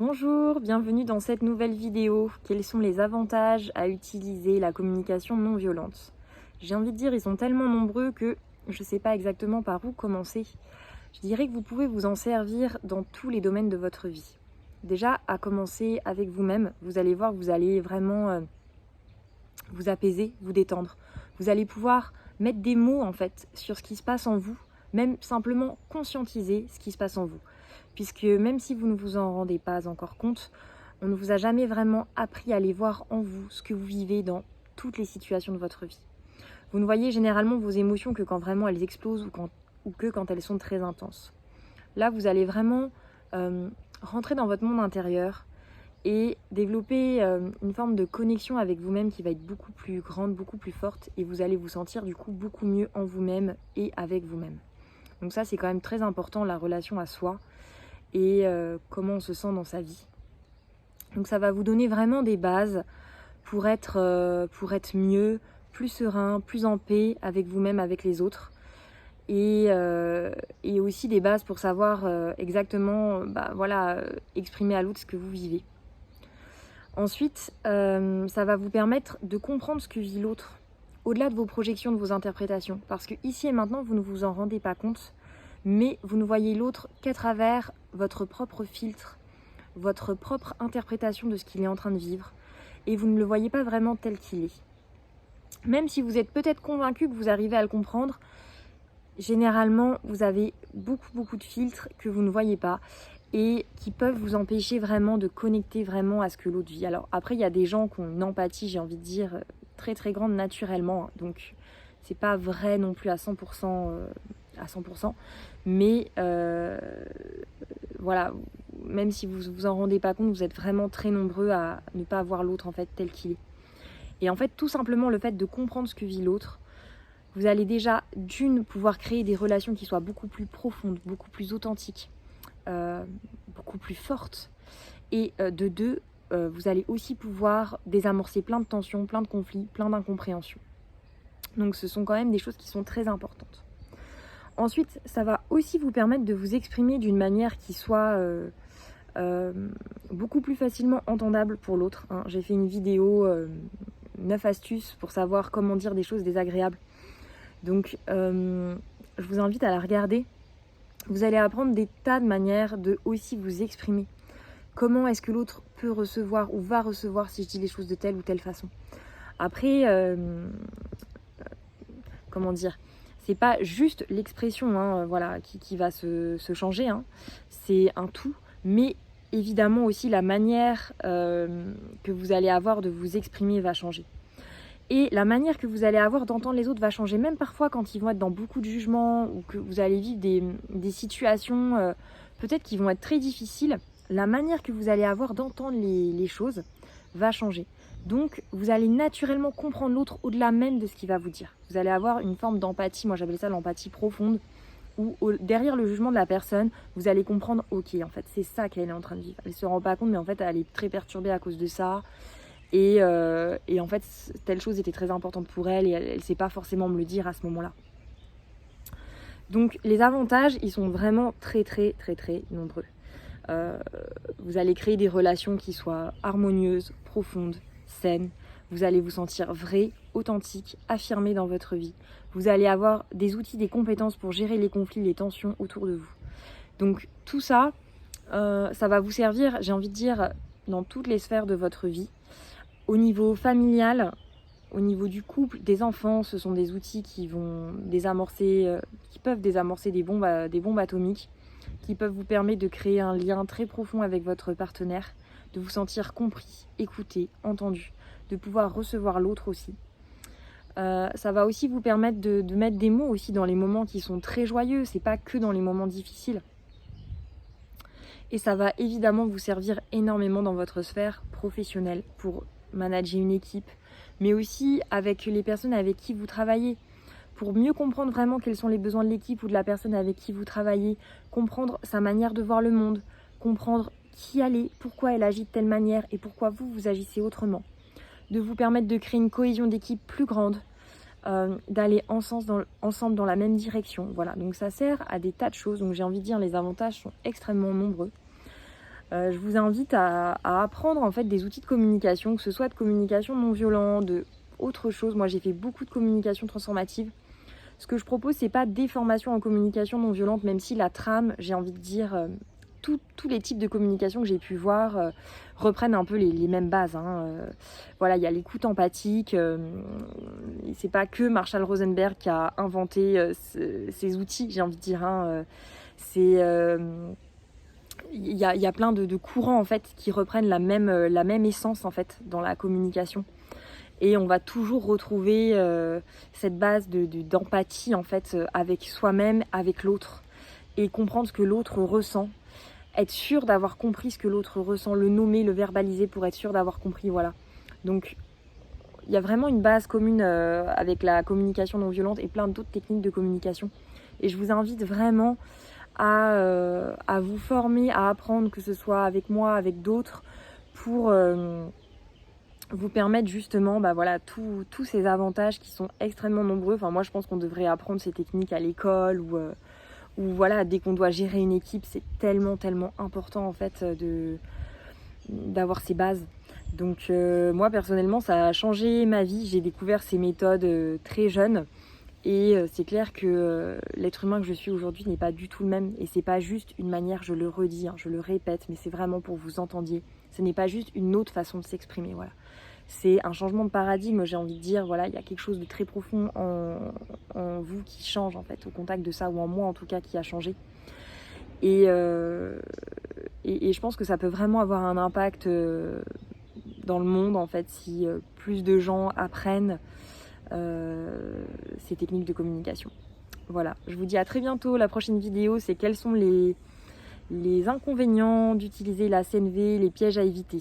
Bonjour, bienvenue dans cette nouvelle vidéo. Quels sont les avantages à utiliser la communication non violente? J'ai envie de dire, ils sont tellement nombreux que je ne sais pas exactement par où commencer. Je dirais que vous pouvez vous en servir dans tous les domaines de votre vie. Déjà, à commencer avec vous-même, vous allez voir que vous allez vraiment vous apaiser, vous détendre. Vous allez pouvoir mettre des mots en fait sur ce qui se passe en vous, même simplement conscientiser ce qui se passe en vous. Puisque même si vous ne vous en rendez pas encore compte, on ne vous a jamais vraiment appris à aller voir en vous ce que vous vivez dans toutes les situations de votre vie. Vous ne voyez généralement vos émotions que quand vraiment elles explosent ou que quand elles sont très intenses. Là, vous allez vraiment rentrer dans votre monde intérieur et développer une forme de connexion avec vous-même qui va être beaucoup plus grande, beaucoup plus forte, et vous allez vous sentir du coup beaucoup mieux en vous-même et avec vous-même. Donc ça, c'est quand même très important, la relation à soi et comment on se sent dans sa vie. Donc ça va vous donner vraiment des bases pour être mieux, plus serein, plus en paix avec vous-même, avec les autres. Et aussi des bases pour savoir exactement exprimer à l'autre ce que vous vivez. Ensuite, ça va vous permettre de comprendre ce que vit l'autre, au-delà de vos projections, de vos interprétations. Parce que ici et maintenant, vous ne vous en rendez pas compte, mais vous ne voyez l'autre qu'à travers votre propre filtre, votre propre interprétation de ce qu'il est en train de vivre, et vous ne le voyez pas vraiment tel qu'il est. Même si vous êtes peut-être convaincu que vous arrivez à le comprendre, généralement, vous avez beaucoup de filtres que vous ne voyez pas et qui peuvent vous empêcher vraiment de connecter vraiment à ce que l'autre vit. Alors après, il y a des gens qui ont une empathie, j'ai envie de dire, très grande naturellement, donc c'est pas vrai non plus à 100%, mais voilà, même si vous vous en rendez pas compte, vous êtes vraiment très nombreux à ne pas voir l'autre en fait tel qu'il est. Et en fait, tout simplement le fait de comprendre ce que vit l'autre, vous allez déjà d'une pouvoir créer des relations qui soient beaucoup plus profondes, beaucoup plus authentiques, beaucoup plus fortes, et de deux, vous allez aussi pouvoir désamorcer plein de tensions, plein de conflits, plein d'incompréhensions. Donc ce sont quand même des choses qui sont très importantes. Ensuite, ça va aussi vous permettre de vous exprimer d'une manière qui soit beaucoup plus facilement entendable pour l'autre. J'ai fait une vidéo 9 astuces pour savoir comment dire des choses désagréables. Donc je vous invite à la regarder. Vous allez apprendre des tas de manières de aussi vous exprimer. Comment est-ce que l'autre peut recevoir ou va recevoir si je dis les choses de telle ou telle façon. Après, comment dire, c'est pas juste l'expression qui va se changer, c'est un tout, mais évidemment aussi la manière que vous allez avoir de vous exprimer va changer. Et la manière que vous allez avoir d'entendre les autres va changer, même parfois quand ils vont être dans beaucoup de jugements ou que vous allez vivre des situations peut-être qui vont être très difficiles, la manière que vous allez avoir d'entendre les choses va changer. Donc vous allez naturellement comprendre l'autre au-delà même de ce qu'il va vous dire. Vous allez avoir une forme d'empathie, moi j'appelle ça l'empathie profonde, où derrière le jugement de la personne, vous allez comprendre, ok, en fait c'est ça qu'elle est en train de vivre. Elle ne se rend pas compte, mais en fait elle est très perturbée à cause de ça. Et en fait, telle chose était très importante pour elle et elle ne sait pas forcément me le dire à ce moment-là. Donc les avantages, ils sont vraiment très nombreux. Vous allez créer des relations qui soient harmonieuses, profondes, saines. Vous allez vous sentir vrai, authentique, affirmé dans votre vie. Vous allez avoir des outils, des compétences pour gérer les conflits, les tensions autour de vous. Donc tout ça, ça va vous servir, j'ai envie de dire, dans toutes les sphères de votre vie. Au niveau familial, au niveau du couple, des enfants, ce sont des outils qui vont désamorcer, qui peuvent désamorcer des bombes atomiques, qui peuvent vous permettre de créer un lien très profond avec votre partenaire, de vous sentir compris, écouté, entendu, de pouvoir recevoir l'autre aussi. Ça va aussi vous permettre de mettre des mots aussi dans les moments qui sont très joyeux, c'est pas que dans les moments difficiles. Et ça va évidemment vous servir énormément dans votre sphère professionnelle pour manager une équipe, mais aussi avec les personnes avec qui vous travaillez, pour mieux comprendre vraiment quels sont les besoins de l'équipe ou de la personne avec qui vous travaillez, comprendre sa manière de voir le monde, comprendre qui elle est, pourquoi elle agit de telle manière et pourquoi vous agissez autrement. De vous permettre de créer une cohésion d'équipe plus grande, d'aller ensemble dans la même direction. Voilà, donc ça sert à des tas de choses. Donc j'ai envie de dire, les avantages sont extrêmement nombreux. Je vous invite à apprendre en fait des outils de communication, que ce soit de communication non violente, de autre chose. Moi j'ai fait beaucoup de communication transformative. Ce que je propose, c'est pas des formations en communication non violente, même si la trame, j'ai envie de dire, tous les types de communication que j'ai pu voir reprennent un peu les mêmes bases. Voilà, il y a l'écoute empathique. C'est pas que Marshall Rosenberg qui a inventé ces outils, j'ai envie de dire. Il y a plein de courants en fait qui reprennent la même essence en fait dans la communication. Et on va toujours retrouver cette base d'empathie en fait avec soi-même, avec l'autre, et comprendre ce que l'autre ressent, être sûr d'avoir compris ce que l'autre ressent, le nommer, le verbaliser pour être sûr d'avoir compris, voilà. Donc il y a vraiment une base commune avec la communication non violente et plein d'autres techniques de communication. Et je vous invite vraiment à vous former, à apprendre, que ce soit avec moi, avec d'autres, pour vous permettre justement voilà, tous ces avantages qui sont extrêmement nombreux. Enfin, moi je pense qu'on devrait apprendre ces techniques à l'école ou voilà, dès qu'on doit gérer une équipe, c'est tellement important en fait d'avoir ces bases. Donc moi personnellement ça a changé ma vie, j'ai découvert ces méthodes très jeune. Et c'est clair que l'être humain que je suis aujourd'hui n'est pas du tout le même. Et c'est pas juste une manière, je le redis, je le répète, mais c'est vraiment pour que vous entendiez. Ce n'est pas juste une autre façon de s'exprimer, voilà. C'est un changement de paradigme, j'ai envie de dire, voilà, il y a quelque chose de très profond en vous qui change en fait, au contact de ça, ou en moi en tout cas qui a changé. Et je pense que ça peut vraiment avoir un impact dans le monde en fait, si plus de gens apprennent ces techniques de communication. Voilà, je vous dis à très bientôt. La prochaine vidéo, c'est quels sont les inconvénients d'utiliser la CNV, les pièges à éviter.